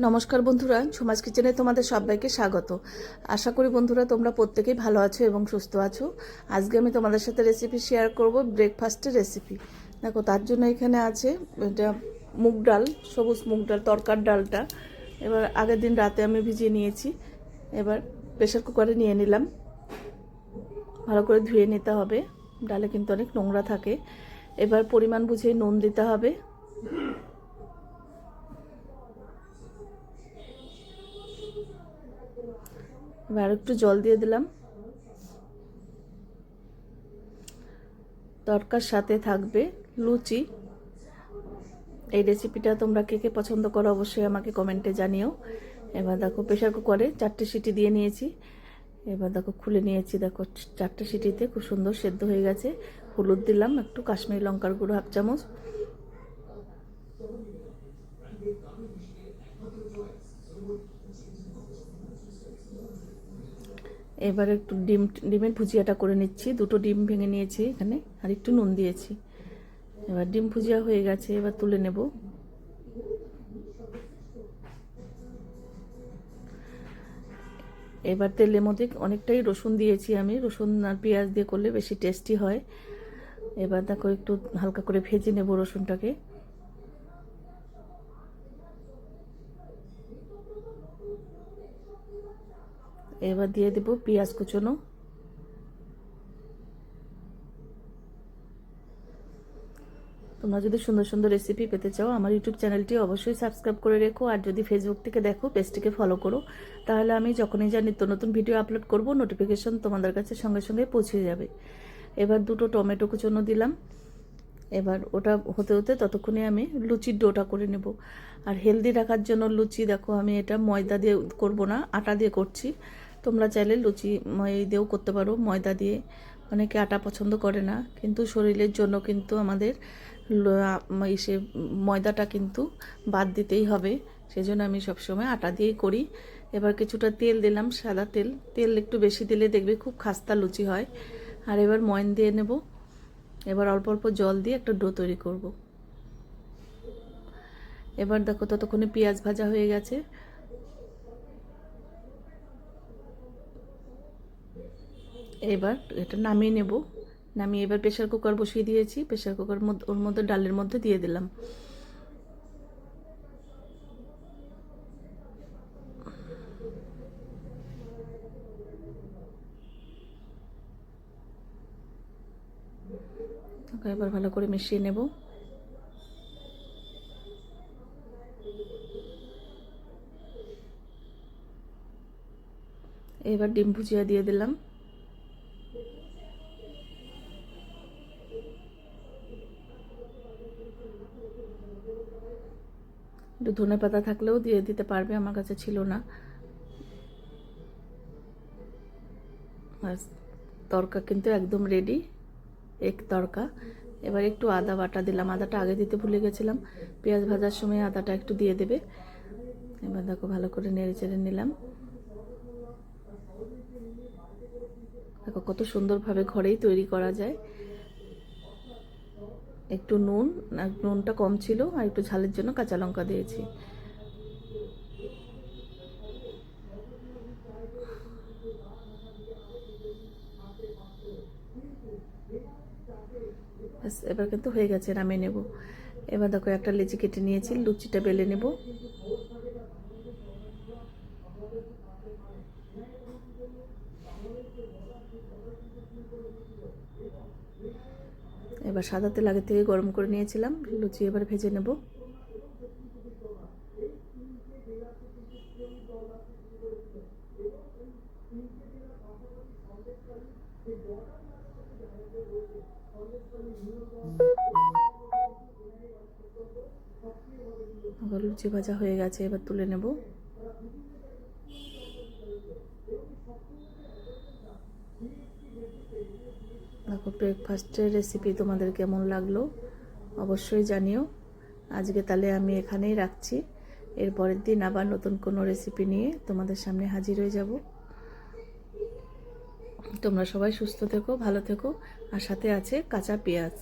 নমস্কার বন্ধুরা, ঝুমাস কিচেনে তোমাদের সবাইকে স্বাগত। আশা করি বন্ধুরা তোমরা প্রত্যেকেই ভালো আছো এবং সুস্থ আছো। আজকে আমি তোমাদের সাথে রেসিপি শেয়ার করব, ব্রেকফাস্টের রেসিপি। দেখো, তার জন্য এখানে আছে এটা মুগ ডাল, সবুজ মুগ ডাল, তরকার ডালটা এবার আগের দিন রাতে আমি ভিজিয়ে নিয়েছি। এবার প্রেসার কুকারে নিয়ে নিলাম, ভালো করে ধুয়ে নিতে হবে, ডালে কিন্তু অনেক নোংরা থাকে। এবার পরিমাণ বুঝে নুন দিতে হবে, এবার একটু জল দিয়ে দিলাম। তরকার সাথে থাকবে লুচি। এই রেসিপিটা তোমরা কে কে পছন্দ করো অবশ্যই আমাকে কমেন্টে জানিও। এবার দেখো প্রেশার কুকারে 4টে সিটি দিয়ে নিয়েছি। এবার দেখো খুলে নিয়েছি, দেখো 4টে সিটিতে খুব সুন্দর সেদ্ধ হয়ে গেছে। হলুদ দিলাম একটু, কাশ্মীরি লঙ্কার গুঁড়ো 1/2 চামচ, এবার একটু ডিমের ভুজিয়াটা করে নিচ্ছি। 2টো ডিম ভেঙে নিয়েছি এখানে, আর একটু নুন দিয়েছি। এবার ডিম ভুজিয়া হয়ে গেছে, এবার তুলে নেব। এবার তেলের মধ্যে অনেকটাই রসুন দিয়েছি আমি, রসুন আর পেঁয়াজ দিয়ে করলে বেশি টেস্টি হয়। এবার দেখো একটু হালকা করে ভেজে নেব রসুনটাকে। এবার দিয়ে দেব পেঁয়াজ কুচনো। তোমরা যদি সুন্দর সুন্দর রেসিপি পেতে চাও আমার ইউটিউব চ্যানেলটি অবশ্যই সাবস্ক্রাইব করে রেখো, আর যদি ফেসবুক থেকে দেখো পেজটিকে ফলো করো, তাহলে আমি যখনই যা নিত্য নতুন ভিডিও আপলোড করব নোটিফিকেশন তোমাদের কাছে সঙ্গে সঙ্গে পৌঁছে যাবে। এবার 2টো টমেটো কুচনো দিলাম। এবার ওটা হতে হতে ততক্ষণে আমি লুচির ডোটা করে নেব। আর হেলদি রাখার জন্য লুচি, দেখো আমি এটা ময়দা দিয়ে করব না, আটা দিয়ে করছি। তোমরা চাইলে লুচি দিয়েও করতে পারো, ময়দা দিয়ে। অনেকে আটা পছন্দ করে না, কিন্তু শরীরের জন্য কিন্তু আমাদের ইসে ময়দাটা কিন্তু বাদ দিতেই হবে, সেজন্য আমি সবসময় আটা দিয়েই করি। এবার কিছুটা তেল দিলাম, সাদা তেল। তেল একটু বেশি দিলে দেখবে খুব খাস্তা লুচি হয়। আর এবার ময়ন দিয়ে নেব। এবার অল্প অল্প জল দিয়ে একটা ডো তৈরি করব। এবার দেখো ততক্ষণে পেঁয়াজ ভাজা হয়ে গেছে। এবার এটা নামিয়ে নেব। নামিয়ে এবার প্রেসার কুকার বসিয়ে দিয়েছি। প্রেসার কুকার ওর মধ্যে ডালের মধ্যে দিয়ে দিলাম। এবার ভালো করে মিশিয়ে নেব। এবার ডিম ভুজিয়া দিয়ে দিলাম। একটু ধনে পাতা থাকলেও দিয়ে দিতে পারবে, আমার কাছে ছিল না। তরকা কিন্তু একদম রেডি, এক তরকা। এবার একটু আদা বাটা দিলাম, আদাটা আগে দিতে ভুলে গেছিলাম। পেঁয়াজ ভাজার সময় আদাটা একটু দিয়ে দেবে। এবার দেখো ভালো করে নেড়ে চেড়ে নিলাম। দেখো কত সুন্দরভাবে ঘরেই তৈরি করা যায়। একটু নুনটা কম ছিল, আর একটু ঝালের জন্য কাঁচা লঙ্কা দিয়েছি। এবার কিন্তু হয়ে গেছে, নামিয়ে নেব। এবার দেখো একটা লেচি কেটে নিয়েছি, লুচিটা বেলে নেব। এবার সাদা তেল আগে থেকে গরম করে নিয়েছিলাম, লুচি এবার ভেজে নেব। আবার লুচি ভাজা হয়ে গেছে, এবার তুলে নেব। দেখো ব্রেকফাস্টের রেসিপি তোমাদের কেমন লাগলো অবশ্যই জানিও। আজকে তাহলে আমি এখানেই রাখছি। এর পরের দিন আবার নতুন কোনো রেসিপি নিয়ে তোমাদের সামনে হাজির হয়ে যাব। তোমরা সবাই সুস্থ থেকো, ভালো থেকো। আর সাথে আছে কাঁচা পেঁয়াজ।